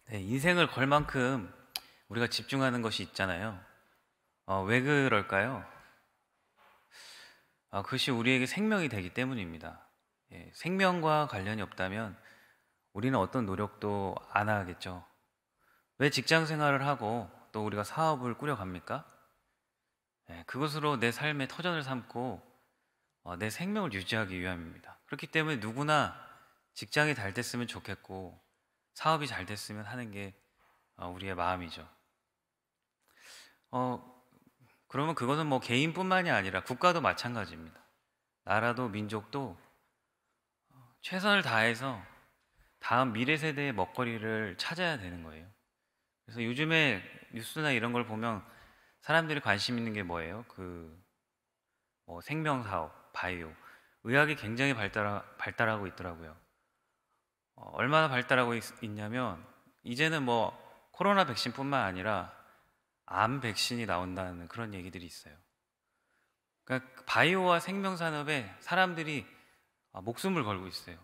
네, 인생을 걸 만큼 우리가 집중하는 것이 있잖아요. 왜 그럴까요? 그것이 우리에게 생명이 되기 때문입니다. 예, 생명과 관련이 없다면 우리는 어떤 노력도 안 하겠죠. 왜 직장 생활을 하고 또 우리가 사업을 꾸려갑니까? 예, 그것으로 내 삶의 터전을 삼고 내 생명을 유지하기 위함입니다. 그렇기 때문에 누구나 직장이 잘 됐으면 좋겠고 사업이 잘 됐으면 하는 게 우리의 마음이죠. 어, 그러면 그것은 뭐 개인뿐만이 아니라 국가도 마찬가지입니다. 나라도 민족도 최선을 다해서 다음 미래 세대의 먹거리를 찾아야 되는 거예요. 그래서 요즘에 뉴스나 이런 걸 보면 사람들이 관심 있는 게 뭐예요? 뭐 생명 사업, 바이오, 의학이 굉장히 발달하고 있더라고요. 얼마나 발달하고 있냐면 이제는 뭐 코로나 백신뿐만 아니라 암 백신이 나온다는 그런 얘기들이 있어요. 그러니까 바이오와 생명 산업에 사람들이 목숨을 걸고 있어요.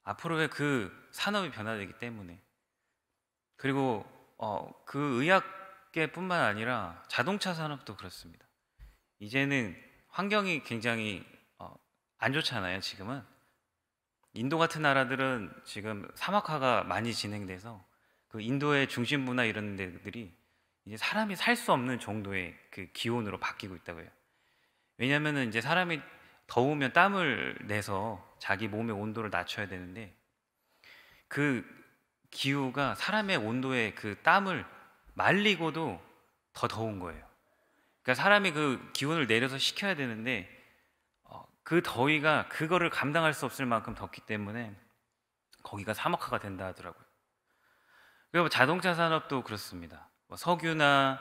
앞으로의 그 산업이 변화되기 때문에. 그리고 그 의학계뿐만 아니라 자동차 산업도 그렇습니다. 이제는 환경이 굉장히 안 좋잖아요, 지금은. 인도 같은 나라들은 지금 사막화가 많이 진행돼서 그 인도의 중심부나 이런 데들이 이제 사람이 살 수 없는 정도의 그 기온으로 바뀌고 있다고 해요. 왜냐면은 이제 사람이 더우면 땀을 내서 자기 몸의 온도를 낮춰야 되는데 그 기후가 사람의 온도에 그 땀을 말리고도 더 더운 거예요. 그러니까 사람이 그 기온을 내려서 식혀야 되는데 그 더위가 그거를 감당할 수 없을 만큼 덥기 때문에 거기가 사막화가 된다 하더라고요. 그리고 자동차 산업도 그렇습니다. 뭐 석유나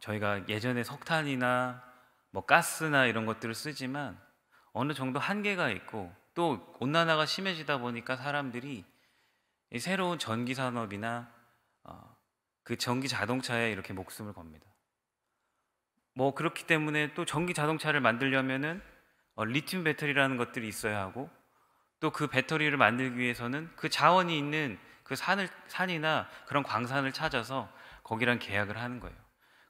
저희가 예전에 석탄이나 뭐 가스나 이런 것들을 쓰지만 어느 정도 한계가 있고 또 온난화가 심해지다 보니까 사람들이 이 새로운 전기 산업이나 그 전기 자동차에 이렇게 목숨을 겁니다. 뭐 그렇기 때문에 또 전기 자동차를 만들려면은 리튬 배터리라는 것들이 있어야 하고 또 그 배터리를 만들기 위해서는 그 자원이 있는 그 산이나 그런 광산을 찾아서 거기랑 계약을 하는 거예요.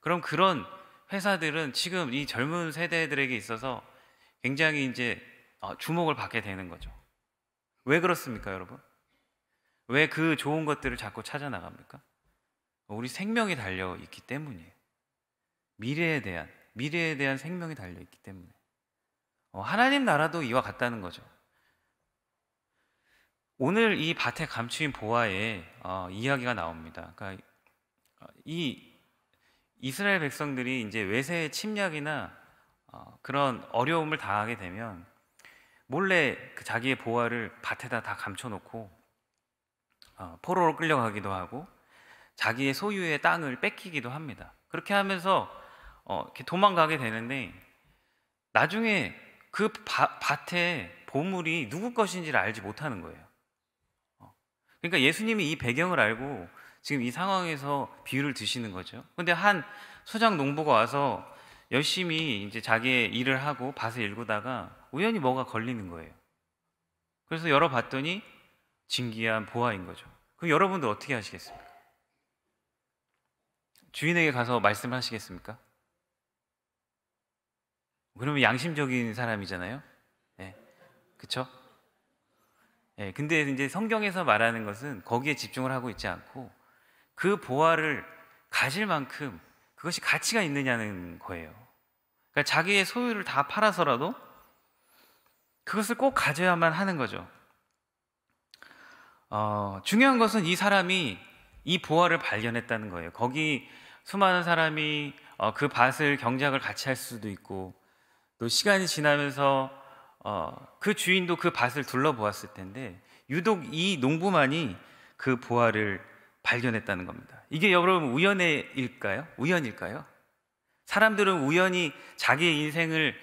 그럼 그런 회사들은 지금 이 젊은 세대들에게 있어서 굉장히 이제 주목을 받게 되는 거죠. 왜 그렇습니까, 여러분? 왜 그 좋은 것들을 자꾸 찾아 나갑니까? 우리 생명이 달려 있기 때문이에요. 미래에 대한 생명이 달려 있기 때문에. 하나님 나라도 이와 같다는 거죠. 오늘 이 밭에 감추인 보화에 이야기가 나옵니다. 그러니까 이 이스라엘 백성들이 이제 외세의 침략이나 그런 어려움을 당하게 되면 몰래 그 자기의 보화를 밭에다 다 감춰놓고 포로로 끌려가기도 하고 자기의 소유의 땅을 뺏기기도 합니다. 그렇게 하면서 이렇게 도망가게 되는데 나중에 그 밭의 보물이 누구 것인지를 알지 못하는 거예요. 그러니까 예수님이 이 배경을 알고 지금 이 상황에서 비유를 드시는 거죠. 근데 한 소작 농부가 와서 열심히 이제 자기의 일을 하고 밭을 일구다가 우연히 뭐가 걸리는 거예요. 그래서 열어봤더니 진귀한 보화인 거죠. 그럼 여러분들 어떻게 하시겠습니까? 주인에게 가서 말씀을 하시겠습니까? 그러면 양심적인 사람이잖아요. 네, 그쵸? 네, 근데 이제 성경에서 말하는 것은 거기에 집중을 하고 있지 않고 그 보화를 가질 만큼 그것이 가치가 있느냐는 거예요. 그러니까 자기의 소유를 다 팔아서라도 그것을 꼭 가져야만 하는 거죠. 중요한 것은 이 사람이 이 보화를 발견했다는 거예요. 거기 수많은 사람이 그 밭을 경작을 같이 할 수도 있고 또 시간이 지나면서 그 주인도 그 밭을 둘러보았을 텐데 유독 이 농부만이 그 보화를 발견했다는 겁니다. 이게 여러분 우연일까요? 우연일까요? 사람들은 우연히 자기의 인생을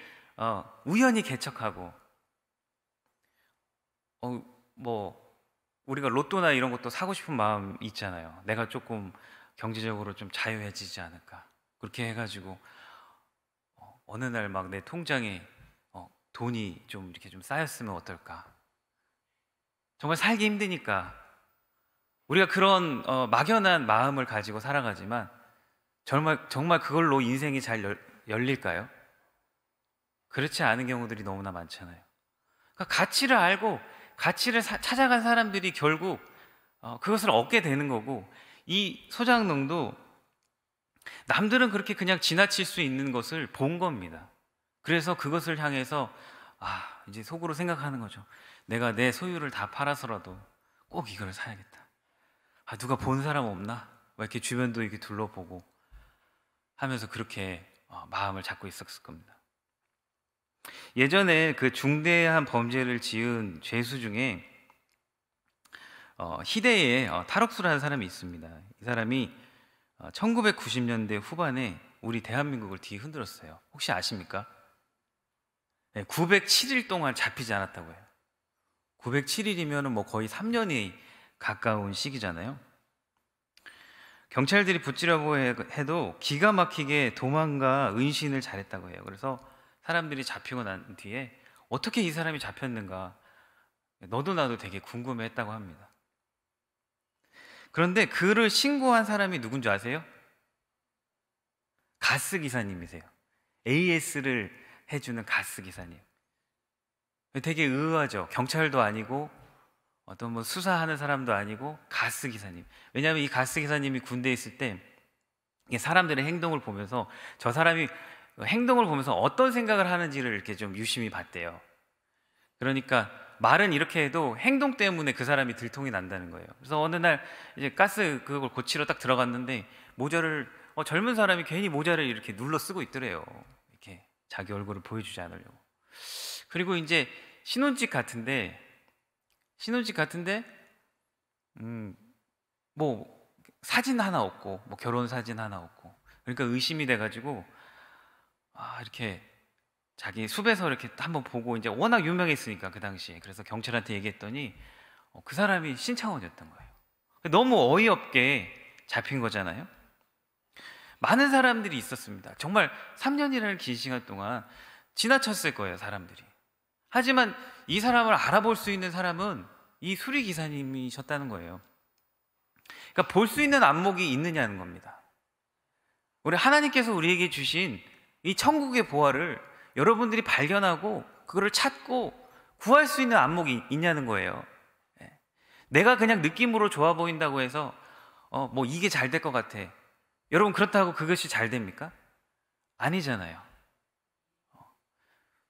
우연히 개척하고 뭐 우리가 로또나 이런 것도 사고 싶은 마음 있잖아요. 내가 조금 경제적으로 좀 자유해지지 않을까. 그렇게 해가지고 어느 날 막 내 통장에 돈이 좀 이렇게 좀 쌓였으면 어떨까. 정말 살기 힘드니까 우리가 그런 막연한 마음을 가지고 살아가지만 정말 그걸로 인생이 잘 열릴까요? 그렇지 않은 경우들이 너무나 많잖아요. 그러니까 가치를 알고 가치를 찾아간 사람들이 결국 그것을 얻게 되는 거고, 이 소장농도 남들은 그렇게 그냥 지나칠 수 있는 것을 본 겁니다. 그래서 그것을 향해서 이제 속으로 생각하는 거죠. 내가 내 소유를 다 팔아서라도 꼭 이걸 사야겠다. 누가 본 사람 없나? 막 이렇게 주변도 이렇게 둘러보고 하면서 그렇게 마음을 잡고 있었을 겁니다. 예전에 그 중대한 범죄를 지은 죄수 중에 희대의 탈옥수라는 사람이 있습니다. 이 사람이 1990년대 후반에 우리 대한민국을 뒤흔들었어요. 혹시 아십니까? 네, 907일 동안 잡히지 않았다고 해요. 907일이면 뭐 거의 3년이 가까운 시기잖아요. 경찰들이 붙이려고 해도 기가 막히게 도망가 은신을 잘했다고 해요. 그래서 사람들이 잡히고 난 뒤에 어떻게 이 사람이 잡혔는가 너도 나도 되게 궁금해했다고 합니다. 그런데 그를 신고한 사람이 누군지 아세요? 가스 기사님이세요. AS를 해주는 가스 기사님. 되게 의아하죠. 경찰도 아니고 어떤 뭐 수사하는 사람도 아니고 가스 기사님. 왜냐하면 이 가스 기사님이 군대에 있을 때 사람들의 행동을 보면서 저 사람이 행동을 보면서 어떤 생각을 하는지를 이렇게 좀 유심히 봤대요. 그러니까 말은 이렇게 해도 행동 때문에 그 사람이 들통이 난다는 거예요. 그래서 어느 날 이제 가스 그걸 고치러 딱 들어갔는데 모자를 젊은 사람이 괜히 모자를 이렇게 눌러 쓰고 있더래요. 이렇게 자기 얼굴을 보여주지 않으려고. 그리고 이제 신혼집 같은데 뭐 사진 하나 없고 뭐 결혼 사진 하나 없고, 그러니까 의심이 돼가지고 이렇게 자기 숲에서 이렇게 한번 보고, 이제 워낙 유명했으니까 그 당시에, 그래서 경찰한테 얘기했더니 그 사람이 신창원이었던 거예요. 너무 어이없게 잡힌 거잖아요. 많은 사람들이 있었습니다. 정말 3년이라는 긴 시간 동안 지나쳤을 거예요, 사람들이. 하지만 이 사람을 알아볼 수 있는 사람은 이 수리 기사님이셨다는 거예요. 그러니까 볼 수 있는 안목이 있느냐는 겁니다. 우리 하나님께서 우리에게 주신 이 천국의 보화를 여러분들이 발견하고 그거를 찾고 구할 수 있는 안목이 있냐는 거예요. 내가 그냥 느낌으로 좋아 보인다고 해서 뭐 이게 잘 될 것 같아. 여러분, 그렇다고 그것이 잘 됩니까? 아니잖아요.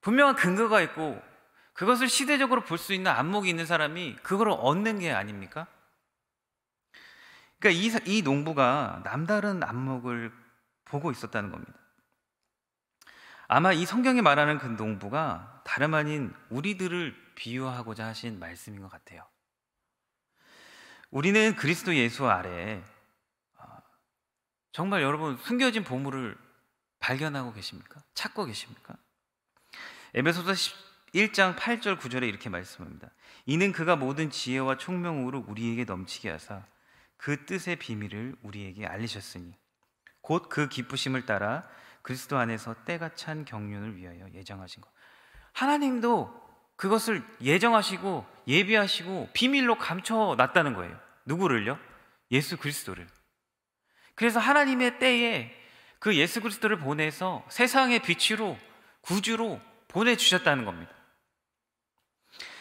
분명한 근거가 있고 그것을 시대적으로 볼 수 있는 안목이 있는 사람이 그걸 얻는 게 아닙니까? 그러니까 이 농부가 남다른 안목을 보고 있었다는 겁니다. 아마 이 성경이 말하는 그 농부가 다름 아닌 우리들을 비유하고자 하신 말씀인 것 같아요. 우리는 그리스도 예수 아래 정말 여러분 숨겨진 보물을 발견하고 계십니까? 찾고 계십니까? 에베소서 1장 8절 9절에 이렇게 말씀합니다. 이는 그가 모든 지혜와 총명으로 우리에게 넘치게 하사 그 뜻의 비밀을 우리에게 알리셨으니 곧 그 기쁘심을 따라 그리스도 안에서 때가 찬 경륜을 위하여 예정하신 것. 하나님도 그것을 예정하시고 예비하시고 비밀로 감춰놨다는 거예요. 누구를요? 예수 그리스도를. 그래서 하나님의 때에 그 예수 그리스도를 보내서 세상의 빛으로 구주로 보내주셨다는 겁니다.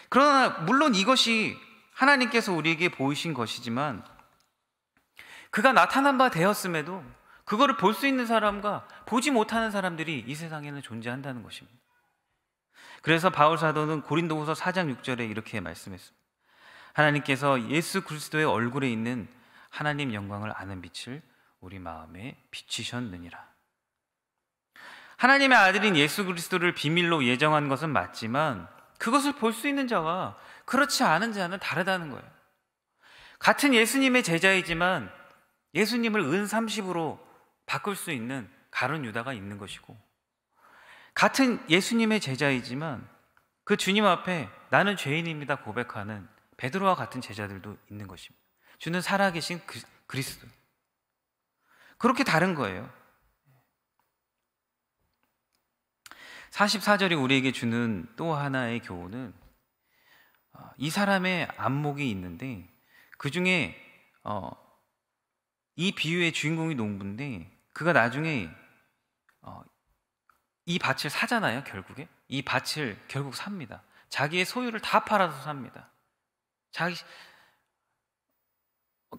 그러나 물론 이것이 하나님께서 우리에게 보이신 것이지만 그가 나타난 바 되었음에도 그거를 볼 수 있는 사람과 보지 못하는 사람들이 이 세상에는 존재한다는 것입니다. 그래서 바울 사도는 고린도후서 4장 6절에 이렇게 말씀했습니다. 하나님께서 예수 그리스도의 얼굴에 있는 하나님 영광을 아는 빛을 우리 마음에 비추셨느니라. 하나님의 아들인 예수 그리스도를 비밀로 예정한 것은 맞지만 그것을 볼 수 있는 자와 그렇지 않은 자는 다르다는 거예요. 같은 예수님의 제자이지만 예수님을 은30으로 바꿀 수 있는 가룟 유다가 있는 것이고, 같은 예수님의 제자이지만 그 주님 앞에 나는 죄인입니다 고백하는 베드로와 같은 제자들도 있는 것입니다. 주는 살아계신 그리스도. 그렇게 다른 거예요. 44절이 우리에게 주는 또 하나의 교훈은 이 사람의 안목이 있는데 그 중에 이 비유의 주인공이 농부인데 그가 나중에 이 밭을 사잖아요. 결국에 이 밭을 결국 삽니다. 자기의 소유를 다 팔아서 삽니다.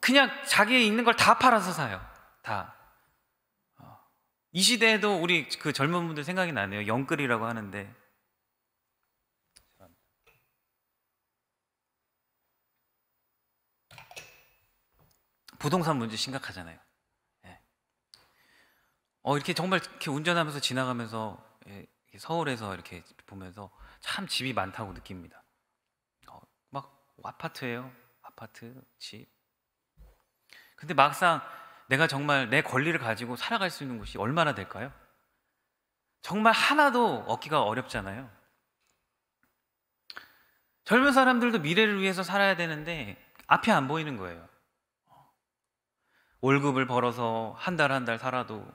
그냥 자기의 있는 걸 다 팔아서 사요. 다. 이 시대에도 우리 그 젊은 분들 생각이 나네요. 영끌이라고 하는데 부동산 문제 심각하잖아요. 예. 이렇게 정말 이렇게 운전하면서 지나가면서 서울에서 이렇게 보면서 참 집이 많다고 느낍니다. 막 아파트예요. 아파트, 집. 근데 막상 내가 정말 내 권리를 가지고 살아갈 수 있는 곳이 얼마나 될까요? 정말 하나도 얻기가 어렵잖아요. 젊은 사람들도 미래를 위해서 살아야 되는데 앞이 안 보이는 거예요. 월급을 벌어서 한 달 한 달 살아도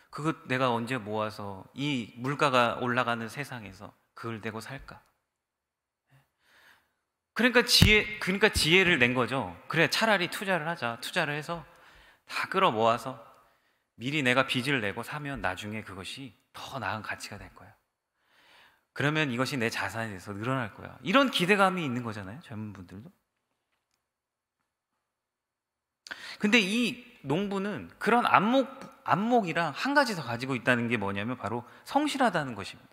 그거 내가 언제 모아서 이 물가가 올라가는 세상에서 그걸 내고 살까? 그러니까 지혜를 낸 거죠. 그래, 차라리 투자를 하자. 투자를 해서 다 끌어 모아서 미리 내가 빚을 내고 사면 나중에 그것이 더 나은 가치가 될 거야. 그러면 이것이 내 자산에 대해서 늘어날 거야. 이런 기대감이 있는 거잖아요. 젊은 분들도. 근데 이 농부는 그런 안목이랑 한 가지 더 가지고 있다는 게 뭐냐면 바로 성실하다는 것입니다.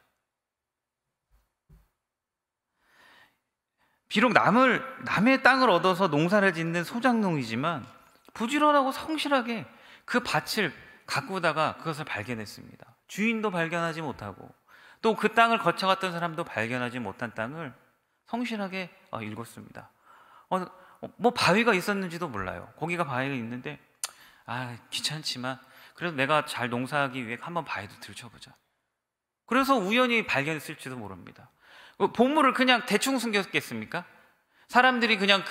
비록 남의 땅을 얻어서 농사를 짓는 소작농이지만 부지런하고 성실하게 그 밭을 가꾸다가 그것을 발견했습니다. 주인도 발견하지 못하고 또 그 땅을 거쳐갔던 사람도 발견하지 못한 땅을 성실하게 읽었습니다. 뭐 바위가 있었는지도 몰라요. 거기가 바위가 있는데 귀찮지만 그래도 내가 잘 농사하기 위해 한번 바위도 들춰보자. 그래서 우연히 발견했을지도 모릅니다. 보물을 그냥 대충 숨겼겠습니까? 사람들이 그냥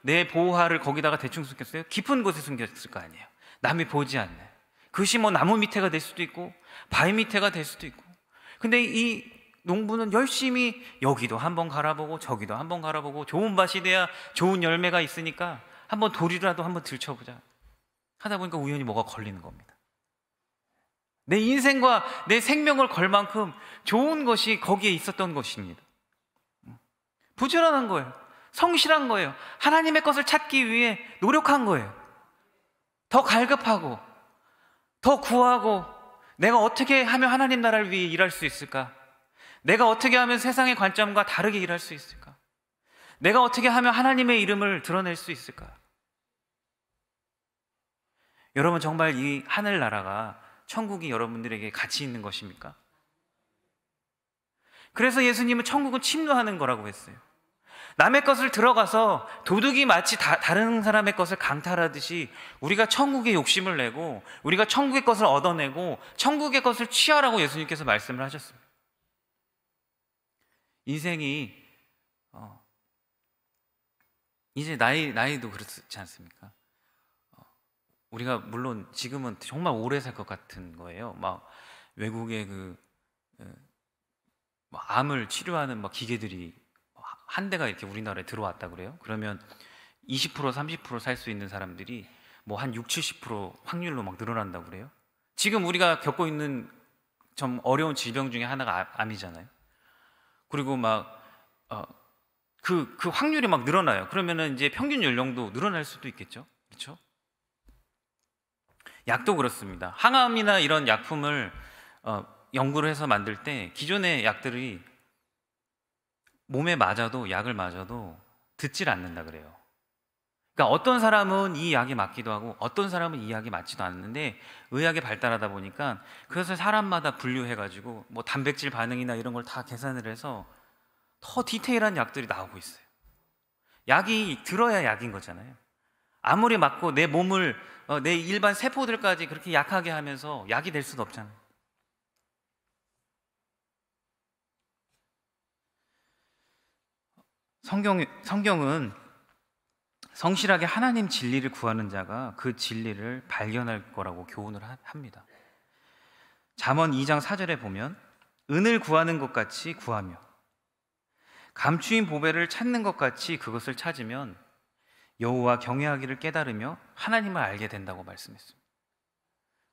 내 보화를 거기다가 대충 숨겼어요? 깊은 곳에 숨겼을 거 아니에요. 남이 보지 않네. 그것이 뭐 나무 밑에가 될 수도 있고 바위 밑에가 될 수도 있고. 근데 이 농부는 열심히 여기도 한번 갈아보고 저기도 한번 갈아보고 좋은 밭이 돼야 좋은 열매가 있으니까 한번 돌이라도 한번 들춰보자 하다 보니까 우연히 뭐가 걸리는 겁니다. 내 인생과 내 생명을 걸 만큼 좋은 것이 거기에 있었던 것입니다. 부지런한 거예요. 성실한 거예요. 하나님의 것을 찾기 위해 노력한 거예요. 더 갈급하고 더 구하고 내가 어떻게 하면 하나님 나라를 위해 일할 수 있을까? 내가 어떻게 하면 세상의 관점과 다르게 일할 수 있을까? 내가 어떻게 하면 하나님의 이름을 드러낼 수 있을까? 여러분, 정말 이 하늘나라가 천국이 여러분들에게 가치 있는 것입니까? 그래서 예수님은 천국은 침노하는 거라고 했어요. 남의 것을 들어가서 도둑이 마치 다른 사람의 것을 강탈하듯이 우리가 천국의 욕심을 내고 우리가 천국의 것을 얻어내고 천국의 것을 취하라고 예수님께서 말씀을 하셨습니다. 인생이 이제 나이도 그렇지 않습니까? 우리가 물론 지금은 정말 오래 살 것 같은 거예요. 막 외국의 암을 치료하는 기계들이 한 대가 이렇게 우리나라에 들어왔다 그래요. 그러면 20% 30% 살 수 있는 사람들이 뭐 한 60, 70% 확률로 막 늘어난다고 그래요. 지금 우리가 겪고 있는 좀 어려운 질병 중에 하나가 암이잖아요. 그리고 그 확률이 막 늘어나요. 그러면은 이제 평균 연령도 늘어날 수도 있겠죠. 그렇죠? 약도 그렇습니다. 항암이나 이런 약품을 연구를 해서 만들 때 기존의 약들이 몸에 맞아도 약을 맞아도 듣질 않는다 그래요. 그러니까 어떤 사람은 이 약이 맞기도 하고 어떤 사람은 이 약이 맞지도 않는데 의학이 발달하다 보니까 그것을 사람마다 분류해가지고 뭐 단백질 반응이나 이런 걸 다 계산을 해서 더 디테일한 약들이 나오고 있어요. 약이 들어야 약인 거잖아요. 아무리 맞고 내 몸을 내 일반 세포들까지 그렇게 약하게 하면서 약이 될 수는 없잖아요. 성경은 성실하게 하나님 진리를 구하는 자가 그 진리를 발견할 거라고 교훈을 합니다. 잠언 2장 4절에 보면 은을 구하는 것 같이 구하며 감추인 보배를 찾는 것 같이 그것을 찾으면 여호와 경외하기를 깨달으며 하나님을 알게 된다고 말씀했습니다.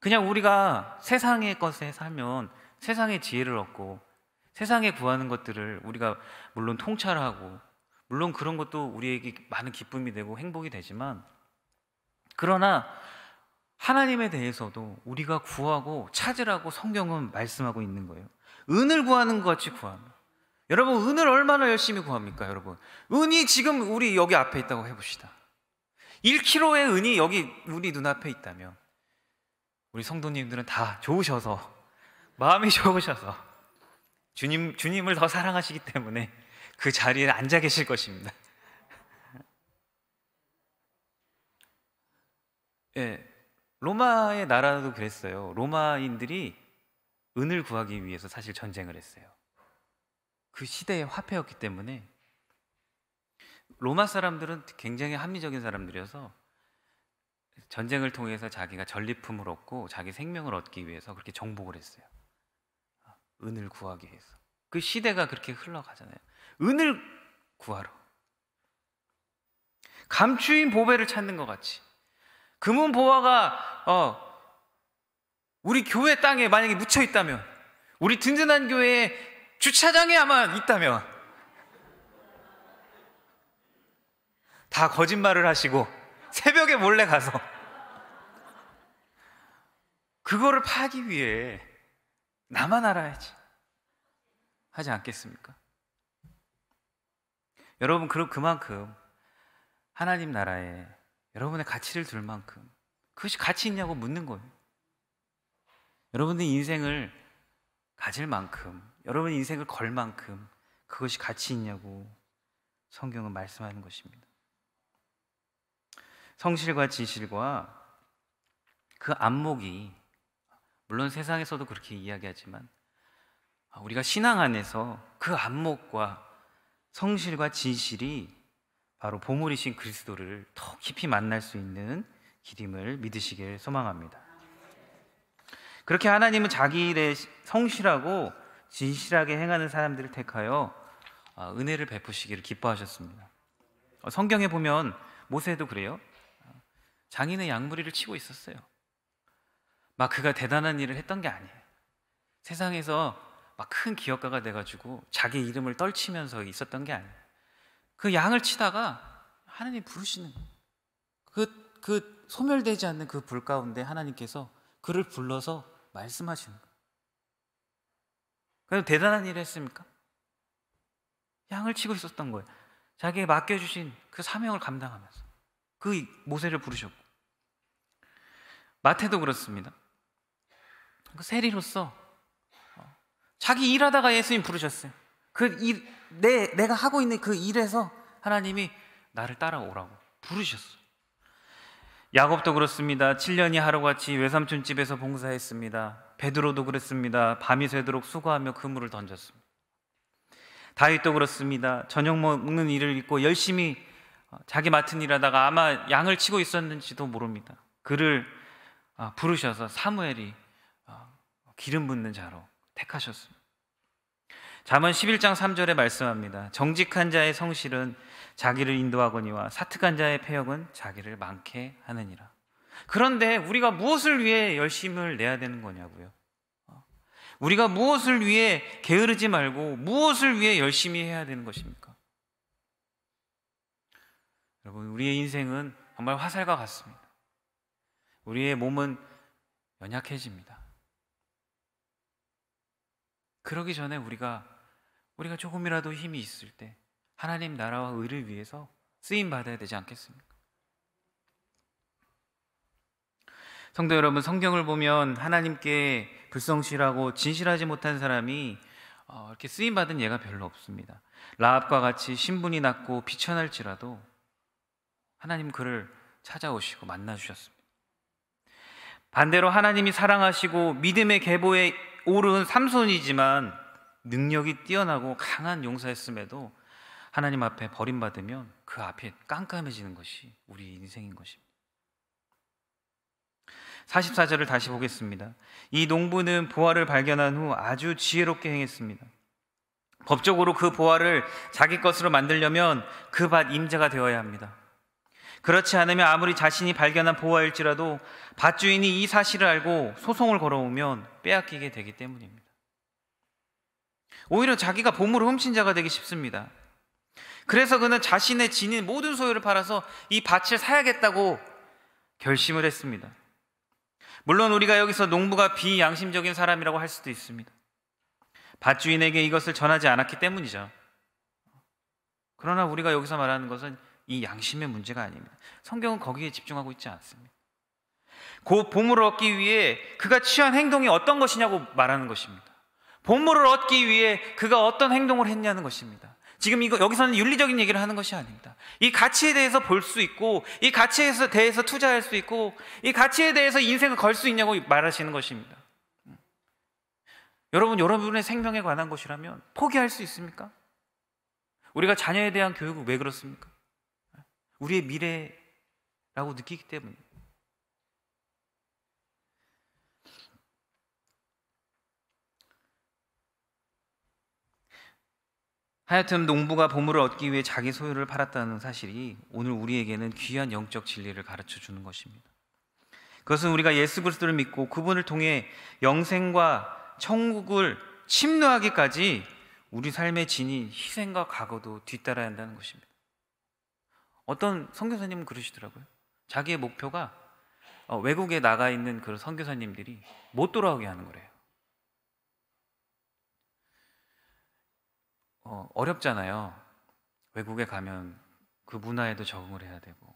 그냥 우리가 세상의 것에 살면 세상의 지혜를 얻고 세상에 구하는 것들을 우리가 물론 통찰하고 물론 그런 것도 우리에게 많은 기쁨이 되고 행복이 되지만, 그러나 하나님에 대해서도 우리가 구하고 찾으라고 성경은 말씀하고 있는 거예요. 은을 구하는 것 같이 구하며. 여러분, 은을 얼마나 열심히 구합니까? 여러분, 은이 지금 우리 여기 앞에 있다고 해봅시다. 1kg의 은이 여기 우리 눈앞에 있다면 우리 성도님들은 다 좋으셔서, 마음이 좋으셔서 주님을 더 사랑하시기 때문에 그 자리에 앉아 계실 것입니다. 예, 로마의 나라도 그랬어요. 로마인들이 은을 구하기 위해서 사실 전쟁을 했어요. 그 시대의 화폐였기 때문에. 로마 사람들은 굉장히 합리적인 사람들이어서 전쟁을 통해서 자기가 전리품을 얻고 자기 생명을 얻기 위해서 그렇게 정복을 했어요. 은을 구하기 위해서. 그 시대가 그렇게 흘러가잖아요. 은을 구하러. 감추인 보배를 찾는 것 같이. 금은 보화가 우리 교회 땅에 만약에 묻혀 있다면, 우리 든든한 교회의 주차장에 아마 있다면 다 거짓말을 하시고 새벽에 몰래 가서 그거를 파기 위해 나만 알아야지 하지 않겠습니까? 여러분, 그만큼 하나님 나라에 여러분의 가치를 둘 만큼, 그것이 가치 있냐고 묻는 거예요. 여러분의 인생을 가질 만큼, 여러분의 인생을 걸 만큼 그것이 가치 있냐고 성경은 말씀하는 것입니다. 성실과 진실과 그 안목이, 물론 세상에서도 그렇게 이야기하지만 우리가 신앙 안에서 그 안목과 성실과 진실이 바로 보물이신 그리스도를 더 깊이 만날 수 있는 길임을 믿으시길 소망합니다. 그렇게 하나님은 자기 일에 성실하고 진실하게 행하는 사람들을 택하여 은혜를 베푸시기를 기뻐하셨습니다. 성경에 보면 모세도 그래요. 장인의 양무리를 치고 있었어요. 막 그가 대단한 일을 했던 게 아니에요. 세상에서 막 큰 기업가가 돼가지고 자기 이름을 떨치면서 있었던 게 아니에요. 그 양을 치다가 하나님 부르시는 거예요. 그 소멸되지 않는 그 불 가운데 하나님께서 그를 불러서 말씀하시는 거예요. 그래서 대단한 일을 했습니까? 양을 치고 있었던 거예요. 자기에게 맡겨주신 그 사명을 감당하면서 그 모세를 부르셨고, 마태도 그렇습니다. 그 세리로서 자기 일하다가 예수님 부르셨어요. 내가 하고 있는 그 일에서 하나님이 나를 따라오라고 부르셨어요. 야곱도 그렇습니다. 7년이 하루같이 외삼촌 집에서 봉사했습니다. 베드로도 그랬습니다. 밤이 새도록 수고하며 그물을 던졌습니다. 다윗도 그렇습니다. 저녁 먹는 일을 잊고 열심히 자기 맡은 일하다가 아마 양을 치고 있었는지도 모릅니다. 그를 부르셔서 사무엘이 기름 붓는 자로 택하셨습니다. 잠언 11장 3절에 말씀합니다. 정직한 자의 성실은 자기를 인도하거니와 사특한 자의 패역은 자기를 많게 하느니라. 그런데 우리가 무엇을 위해 열심을 내야 되는 거냐고요. 우리가 무엇을 위해 게으르지 말고 무엇을 위해 열심히 해야 되는 것입니까? 여러분, 우리의 인생은 정말 화살과 같습니다. 우리의 몸은 연약해집니다. 그러기 전에 우리가 조금이라도 힘이 있을 때 하나님 나라와 의를 위해서 쓰임 받아야 되지 않겠습니까? 성도 여러분, 성경을 보면 하나님께 불성실하고 진실하지 못한 사람이 이렇게 쓰임 받은 예가 별로 없습니다. 라합과 같이 신분이 낮고 비천할지라도 하나님 그를 찾아오시고 만나 주셨습니다. 반대로 하나님이 사랑하시고 믿음의 계보에 오른 삼손이지만 능력이 뛰어나고 강한 용사였음에도 하나님 앞에 버림받으면 그 앞에 깜깜해지는 것이 우리 인생인 것입니다. 44절을 다시 보겠습니다. 이 농부는 보화를 발견한 후 아주 지혜롭게 행했습니다. 법적으로 그 보화를 자기 것으로 만들려면 그 밭 임자가 되어야 합니다. 그렇지 않으면 아무리 자신이 발견한 보화일지라도 밭주인이 이 사실을 알고 소송을 걸어오면 빼앗기게 되기 때문입니다. 오히려 자기가 보물을 훔친 자가 되기 쉽습니다. 그래서 그는 자신의 지닌 모든 소유를 팔아서 이 밭을 사야겠다고 결심을 했습니다. 물론 우리가 여기서 농부가 비양심적인 사람이라고 할 수도 있습니다. 밭주인에게 이것을 전하지 않았기 때문이죠. 그러나 우리가 여기서 말하는 것은 이 양심의 문제가 아닙니다. 성경은 거기에 집중하고 있지 않습니다. 그 보물을 얻기 위해 그가 취한 행동이 어떤 것이냐고 말하는 것입니다. 보물을 얻기 위해 그가 어떤 행동을 했냐는 것입니다. 지금 여기서는 윤리적인 얘기를 하는 것이 아닙니다. 이 가치에 대해서 볼 수 있고, 이 가치에 대해서 투자할 수 있고, 이 가치에 대해서 인생을 걸 수 있냐고 말하시는 것입니다. 여러분의 생명에 관한 것이라면 포기할 수 있습니까? 우리가 자녀에 대한 교육은 왜 그렇습니까? 우리의 미래라고 느끼기 때문입니다. 하여튼 농부가 보물을 얻기 위해 자기 소유를 팔았다는 사실이 오늘 우리에게는 귀한 영적 진리를 가르쳐 주는 것입니다. 그것은 우리가 예수 그리스도를 믿고 그분을 통해 영생과 천국을 침노하기까지 우리 삶의 진이 희생과 각오도 뒤따라야 한다는 것입니다. 어떤 선교사님은 그러시더라고요. 자기의 목표가 외국에 나가 있는 그 선교사님들이 못 돌아오게 하는 거래요. 어렵잖아요. 외국에 가면 그 문화에도 적응을 해야 되고,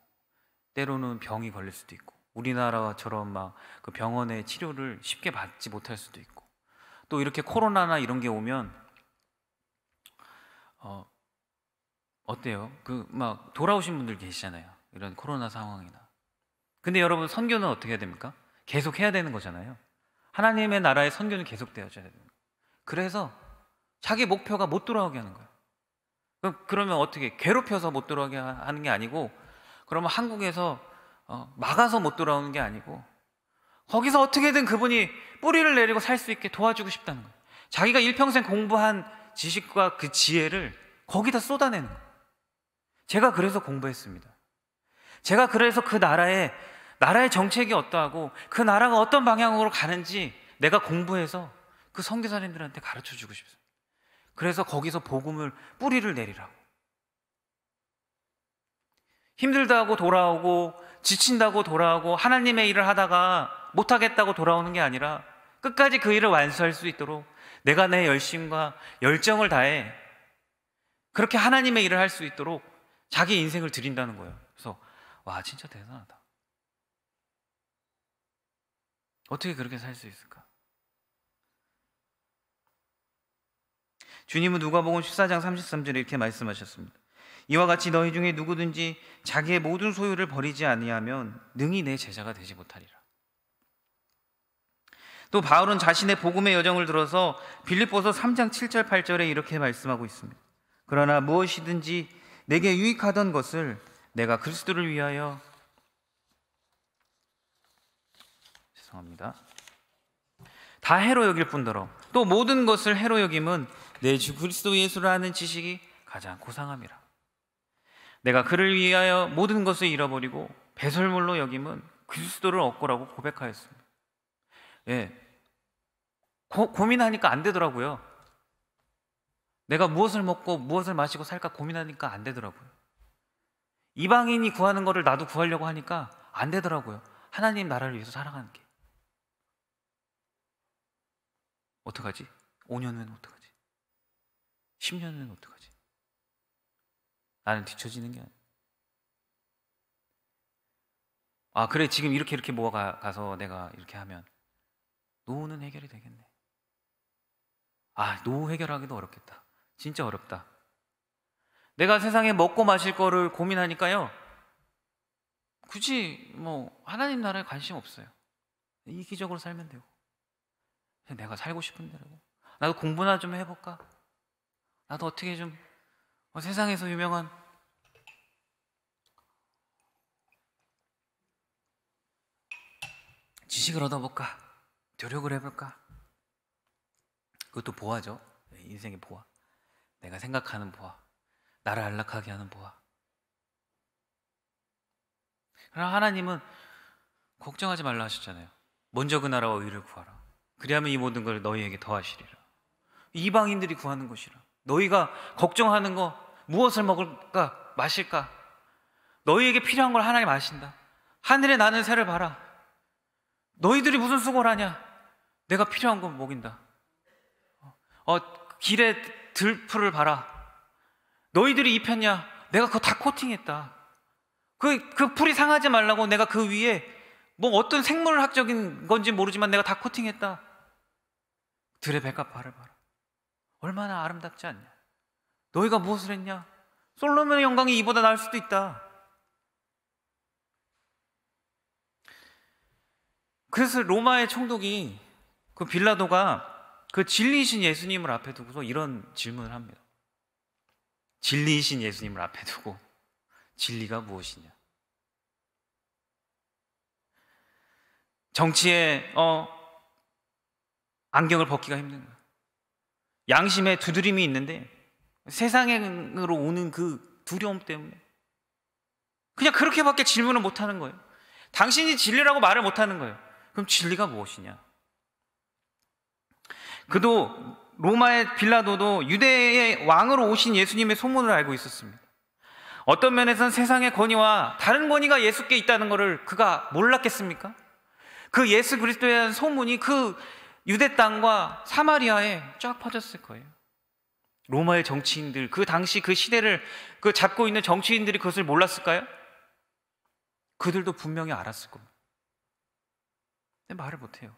때로는 병이 걸릴 수도 있고, 우리나라처럼 막 그 병원의 치료를 쉽게 받지 못할 수도 있고, 또 이렇게 코로나나 이런 게 오면 어때요? 그 막 돌아오신 분들 계시잖아요. 이런 코로나 상황이나. 근데 여러분, 선교는 어떻게 해야 됩니까? 계속 해야 되는 거잖아요. 하나님의 나라의 선교는 계속 되어져야 됩니다. 그래서 자기 목표가 못 돌아오게 하는 거예요. 그러면 어떻게 괴롭혀서 못 돌아오게 하는 게 아니고, 그러면 한국에서 막아서 못 돌아오는 게 아니고, 거기서 어떻게든 그분이 뿌리를 내리고 살 수 있게 도와주고 싶다는 거예요. 자기가 일평생 공부한 지식과 그 지혜를 거기다 쏟아내는 거예요. 제가 그래서 공부했습니다. 제가 그래서 그 나라의 정책이 어떠하고 그 나라가 어떤 방향으로 가는지 내가 공부해서 그 선교사님들한테 가르쳐 주고 싶습니다. 그래서 거기서 복음을 뿌리를 내리라고. 힘들다고 돌아오고 지친다고 돌아오고 하나님의 일을 하다가 못하겠다고 돌아오는 게 아니라 끝까지 그 일을 완수할 수 있도록 내가 내 열심과 열정을 다해 그렇게 하나님의 일을 할 수 있도록 자기 인생을 드린다는 거예요. 그래서 와, 진짜 대단하다. 어떻게 그렇게 살 수 있을까? 주님은 누가복음 14장 33절에 이렇게 말씀하셨습니다. 이와 같이 너희 중에 누구든지 자기의 모든 소유를 버리지 아니하면 능히 내 제자가 되지 못하리라. 또 바울은 자신의 복음의 여정을 들어서 빌립보서 3장 7절 8절에 이렇게 말씀하고 있습니다. 그러나 무엇이든지 내게 유익하던 것을 내가 그리스도를 위하여 다 해로 여길 뿐더러 또 모든 것을 해로 여김은 내 주 그리스도 예수를 아는 지식이 가장 고상함이라. 내가 그를 위하여 모든 것을 잃어버리고 배설물로 여김은 그리스도를 얻고라고 고백하였습니다. 예, 고민하니까 안 되더라고요. 내가 무엇을 먹고 무엇을 마시고 살까 고민하니까 안 되더라고요. 이방인이 구하는 거를 나도 구하려고 하니까 안 되더라고요. 하나님 나라를 위해서 살아가는 게. 어떡하지? 5년 후엔 어떡하지? 10년 후엔 어떡하지? 나는 뒤처지는 게 아니야. 아, 그래, 지금 이렇게 모아가서 내가 이렇게 하면 노후는 해결이 되겠네. 아, 노후 해결하기도 어렵겠다. 진짜 어렵다. 내가 세상에 먹고 마실 거를 고민하니까요, 굳이 하나님 나라에 관심 없어요. 이기적으로 살면 되고, 내가 살고 싶은 대로, 나도 공부나 좀 해볼까? 나도 어떻게 좀 세상에서 유명한 지식을 얻어볼까? 노력을 해볼까? 그것도 보아죠. 인생의 보아. 내가 생각하는 보아. 나를 안락하게 하는 보아. 그러나 하나님은 걱정하지 말라 하셨잖아요. 먼저 그 나라와 의를 구하라. 그리하면 이 모든 걸 너희에게 더하시리라. 이방인들이 구하는 것이라. 너희가 걱정하는 거, 무엇을 먹을까 마실까, 너희에게 필요한 걸 하나님 아신다. 하늘에 나는 새를 봐라. 너희들이 무슨 수고를 하냐? 내가 필요한 건 먹인다. 길에 들풀을 봐라. 너희들이 입혔냐? 내가 그거 다 코팅했다. 그 풀이 상하지 말라고 내가 그 위에 뭐 어떤 생물학적인 건지 모르지만 내가 다 코팅했다. 들의 백합화를 봐라. 얼마나 아름답지 않냐? 너희가 무엇을 했냐? 솔로몬의 영광이 이보다 나을 수도 있다. 그래서 로마의 총독이, 그 빌라도가 그 진리이신 예수님을 앞에 두고서 이런 질문을 합니다. 진리이신 예수님을 앞에 두고 진리가 무엇이냐? 정치에 안경을 벗기가 힘든 거야. 양심에 두드림이 있는데 세상으로 오는 그 두려움 때문에 그냥 그렇게밖에 질문을 못하는 거예요. 당신이 진리라고 말을 못하는 거예요. 그럼 진리가 무엇이냐? 그도 로마의 빌라도도 유대의 왕으로 오신 예수님의 소문을 알고 있었습니다. 어떤 면에서는 세상의 권위와 다른 권위가 예수께 있다는 것을 그가 몰랐겠습니까? 그 예수 그리스도에 대한 소문이 그 유대 땅과 사마리아에 쫙 퍼졌을 거예요. 로마의 정치인들, 그 당시 그 시대를 잡고 있는 정치인들이 그것을 몰랐을까요? 그들도 분명히 알았을 겁니다. 근데 말을 못해요.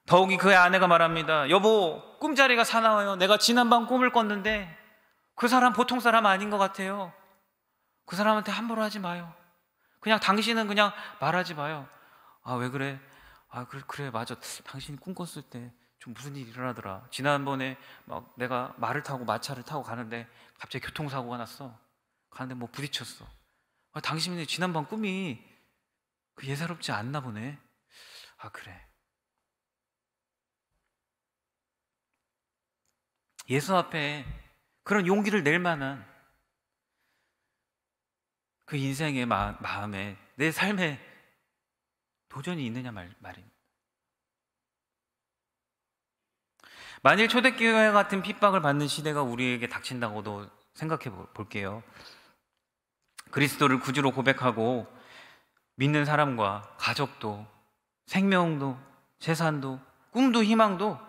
더욱이 그의 아내가 말합니다. 여보, 꿈자리가 사나워요. 내가 지난밤 꿈을 꿨는데 그 사람 보통 사람 아닌 것 같아요. 그 사람한테 함부로 하지 마요. 그냥 당신은 그냥 말하지 마요. 아, 왜 그래? 아, 그래, 맞아. 당신이 꿈 꿨을 때 좀 무슨 일이 일어나더라. 지난번에 막 내가 말을 타고 마차를 타고 가는데 갑자기 교통사고가 났어. 가는데 뭐 부딪혔어. 아, 당신이 지난밤 꿈이 예사롭지 않나 보네. 아, 그래. 예수 앞에 그런 용기를 낼 만한 그 인생의 마음에, 내 삶에 도전이 있느냐 말입니다. 만일 초대교회 같은 핍박을 받는 시대가 우리에게 닥친다고도 생각해 볼게요. 그리스도를 구주로 고백하고 믿는 사람과 가족도, 생명도, 재산도, 꿈도, 희망도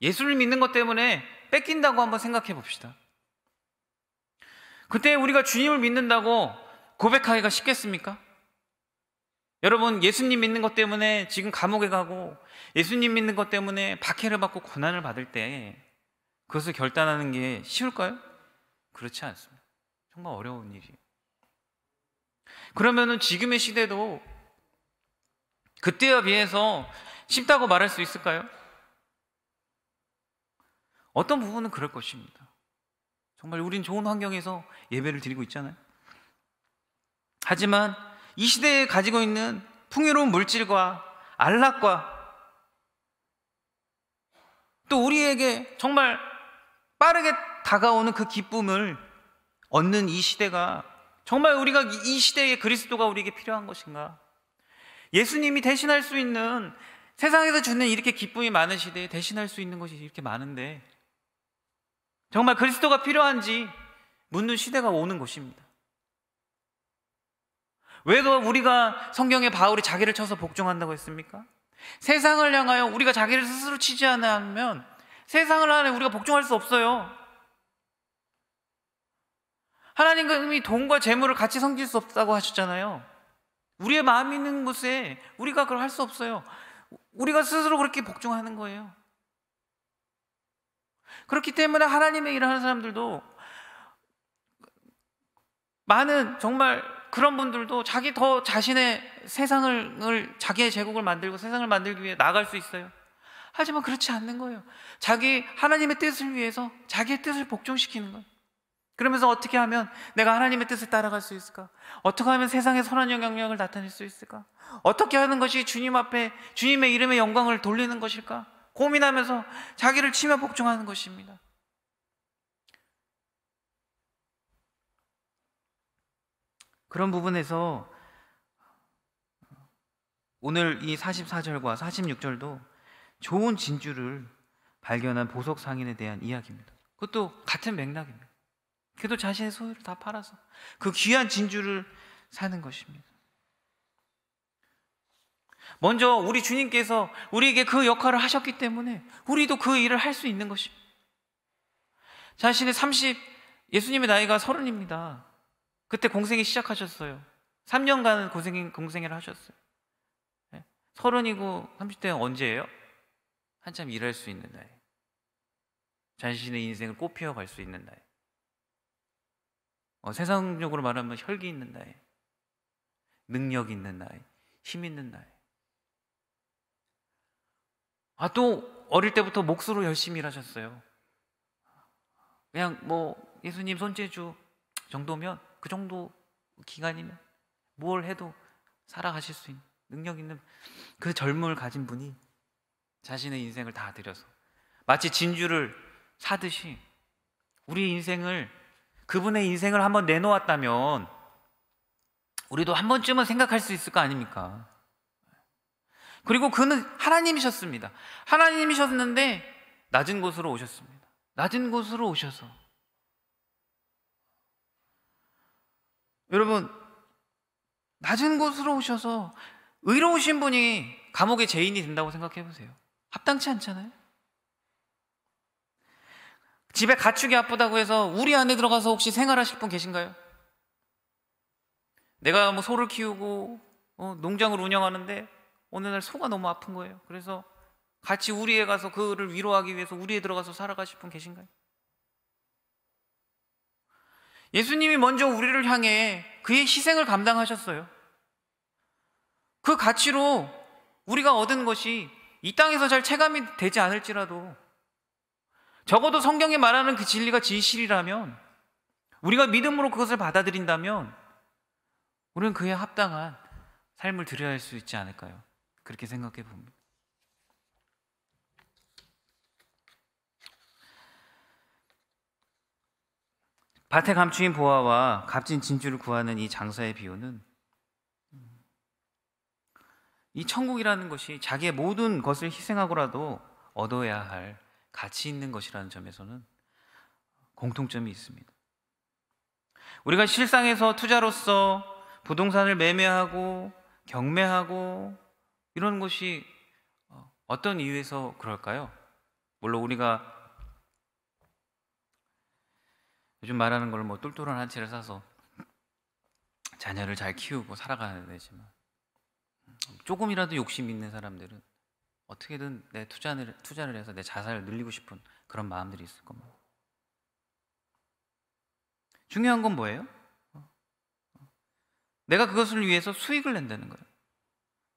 예수를 믿는 것 때문에 뺏긴다고 한번 생각해 봅시다. 그때 우리가 주님을 믿는다고 고백하기가 쉽겠습니까? 여러분, 예수님 믿는 것 때문에 지금 감옥에 가고 예수님 믿는 것 때문에 박해를 받고 고난을 받을 때 그것을 결단하는 게 쉬울까요? 그렇지 않습니다. 정말 어려운 일이에요. 그러면은 지금의 시대도 그때와 비해서 쉽다고 말할 수 있을까요? 어떤 부분은 그럴 것입니다. 정말 우린 좋은 환경에서 예배를 드리고 있잖아요. 하지만 이 시대에 가지고 있는 풍요로운 물질과 안락과 또 우리에게 정말 빠르게 다가오는 그 기쁨을 얻는 이 시대가 정말 우리가 이 시대에 그리스도가 우리에게 필요한 것인가? 예수님이 대신할 수 있는, 세상에서 주는 이렇게 기쁨이 많은 시대에 대신할 수 있는 것이 이렇게 많은데 정말 그리스도가 필요한지 묻는 시대가 오는 것입니다. 왜 우리가 성경에 바울이 자기를 쳐서 복종한다고 했습니까? 세상을 향하여 우리가 자기를 스스로 치지 않으면 세상을 향해 우리가 복종할 수 없어요. 하나님이 돈과 재물을 같이 섬길 수 없다고 하셨잖아요. 우리의 마음이 있는 곳에 우리가 그걸 할 수 없어요. 우리가 스스로 그렇게 복종하는 거예요. 그렇기 때문에 하나님의 일을 하는 사람들도 많은, 정말 그런 분들도 자신의 세상을, 자기의 제국을 만들고 세상을 만들기 위해 나아갈 수 있어요. 하지만 그렇지 않는 거예요. 하나님의 뜻을 위해서 자기의 뜻을 복종시키는 거예요. 그러면서 어떻게 하면 내가 하나님의 뜻을 따라갈 수 있을까? 어떻게 하면 세상에 선한 영향력을 나타낼 수 있을까? 어떻게 하는 것이 주님 앞에 주님의 이름의 영광을 돌리는 것일까? 고민하면서 자기를 치며 복종하는 것입니다. 그런 부분에서 오늘 이 44절과 46절도 좋은 진주를 발견한 보석 상인에 대한 이야기입니다. 그것도 같은 맥락입니다. 그도 자신의 소유를 다 팔아서 그 귀한 진주를 사는 것입니다. 먼저 우리 주님께서 우리에게 그 역할을 하셨기 때문에 우리도 그 일을 할 수 있는 것입니다. 자신의 예수님의 나이가 30입니다. 그때 공생이 시작하셨어요. 3년간 공생애를 하셨어요. 30이고 30대는 언제예요? 한참 일할 수 있는 나이. 자신의 인생을 꽃피워 갈 수 있는 나이. 세상적으로 말하면 혈기 있는 나이, 능력 있는 나이, 힘 있는 나이. 또 어릴 때부터 몫으로 열심히 일하셨어요. 그냥 예수님 손재주 정도면, 그 정도 기간이면 뭘 해도 살아가실 수 있는 능력 있는 그 젊음을 가진 분이 자신의 인생을 다 들여서 마치 진주를 사듯이 우리 인생을, 그분의 인생을 한번 내놓았다면 우리도 한 번쯤은 생각할 수 있을 거 아닙니까? 그리고 그는 하나님이셨습니다. 하나님이셨는데 낮은 곳으로 오셨습니다. 낮은 곳으로 오셔서, 여러분, 낮은 곳으로 오셔서 의로우신 분이 감옥의 죄인이 된다고 생각해 보세요. 합당치 않잖아요? 집에 가축이 아프다고 해서 우리 안에 들어가서 혹시 생활하실 분 계신가요? 내가 소를 키우고 농장을 운영하는데 어느 날 소가 너무 아픈 거예요. 그래서 같이 우리에 가서 그를 위로하기 위해서 우리에 들어가서 살아가실 분 계신가요? 예수님이 먼저 우리를 향해 그의 희생을 감당하셨어요. 그 가치로 우리가 얻은 것이 이 땅에서 잘 체감이 되지 않을지라도 적어도 성경에 말하는 그 진리가 진실이라면, 우리가 믿음으로 그것을 받아들인다면 우리는 그에 합당한 삶을 드려야 할 수 있지 않을까요? 그렇게 생각해 봅니다. 밭에 감추인 보화와 값진 진주를 구하는 이 장사의 비유는 이 천국이라는 것이 자기의 모든 것을 희생하고라도 얻어야 할 가치 있는 것이라는 점에서는 공통점이 있습니다. 우리가 실상에서 투자로서 부동산을 매매하고 경매하고 이런 것이 어떤 이유에서 그럴까요? 물론 우리가 요즘 말하는 걸 똘똘한 한 채를 사서 자녀를 잘 키우고 살아가는 데지만, 조금이라도 욕심 있는 사람들은 어떻게든 내 투자를 해서 내 자산을 늘리고 싶은 그런 마음들이 있을 겁니다. 중요한 건 뭐예요? 내가 그것을 위해서 수익을 낸다는 거예요.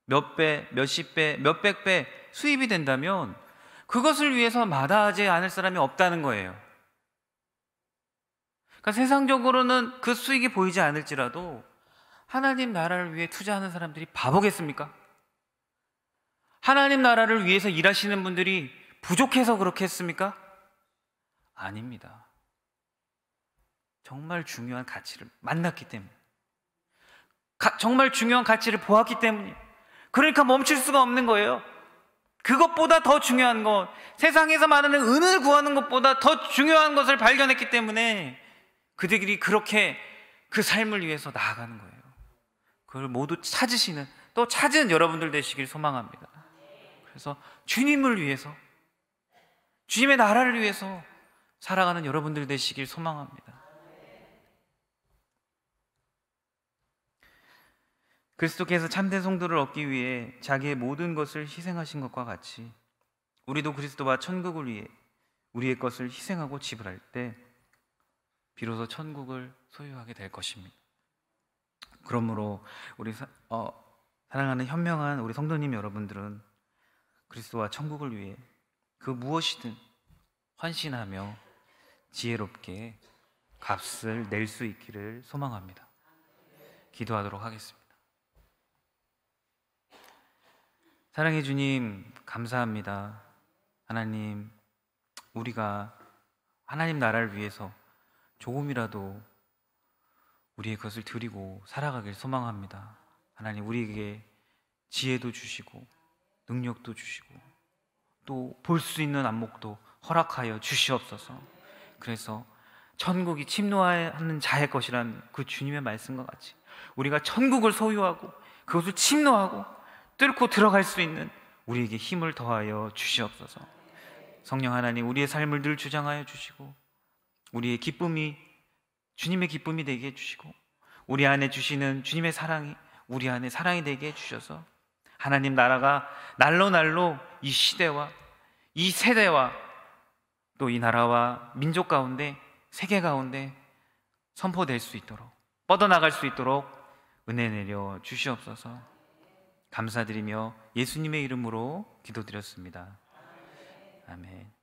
몇 배, 몇십 배, 몇백 배 수입이 된다면 그것을 위해서 마다하지 않을 사람이 없다는 거예요. 그러니까 세상적으로는 그 수익이 보이지 않을지라도 하나님 나라를 위해 투자하는 사람들이 바보겠습니까? 하나님 나라를 위해서 일하시는 분들이 부족해서 그렇게 했습니까? 아닙니다. 정말 중요한 가치를 만났기 때문에, 정말 중요한 가치를 보았기 때문에, 그러니까 멈출 수가 없는 거예요. 그것보다 더 중요한 것, 세상에서 말하는 은을 구하는 것보다 더 중요한 것을 발견했기 때문에 그들이 그렇게 그 삶을 위해서 나아가는 거예요. 그걸 모두 찾으시는, 또 찾은 여러분들 되시길 소망합니다. 그래서 주님을 위해서, 주님의 나라를 위해서 살아가는 여러분들 되시길 소망합니다. 그리스도께서 참된 성도를 얻기 위해 자기의 모든 것을 희생하신 것과 같이 우리도 그리스도와 천국을 위해 우리의 것을 희생하고 지불할 때 비로소 천국을 소유하게 될 것입니다. 그러므로 우리 사랑하는 현명한 우리 성도님 여러분들은 그리스도와 천국을 위해 그 무엇이든 헌신하며 지혜롭게 값을 낼 수 있기를 소망합니다. 기도하도록 하겠습니다. 사랑해 주님, 감사합니다. 하나님, 우리가 하나님 나라를 위해서 조금이라도 우리의 것을 드리고 살아가길 소망합니다. 하나님, 우리에게 지혜도 주시고 능력도 주시고 또 볼 수 있는 안목도 허락하여 주시옵소서. 그래서 천국이 침노하는 자의 것이란 그 주님의 말씀과 같이 우리가 천국을 소유하고 그것을 침노하고 뚫고 들어갈 수 있는 우리에게 힘을 더하여 주시옵소서. 성령 하나님, 우리의 삶을 늘 주장하여 주시고 우리의 기쁨이 주님의 기쁨이 되게 해주시고 우리 안에 주시는 주님의 사랑이 우리 안에 사랑이 되게 해주셔서 하나님 나라가 날로 날로 이 시대와 이 세대와 또 이 나라와 민족 가운데 세계 가운데 선포될 수 있도록 뻗어나갈 수 있도록 은혜 내려 주시옵소서. 감사드리며 예수님의 이름으로 기도드렸습니다. 아멘.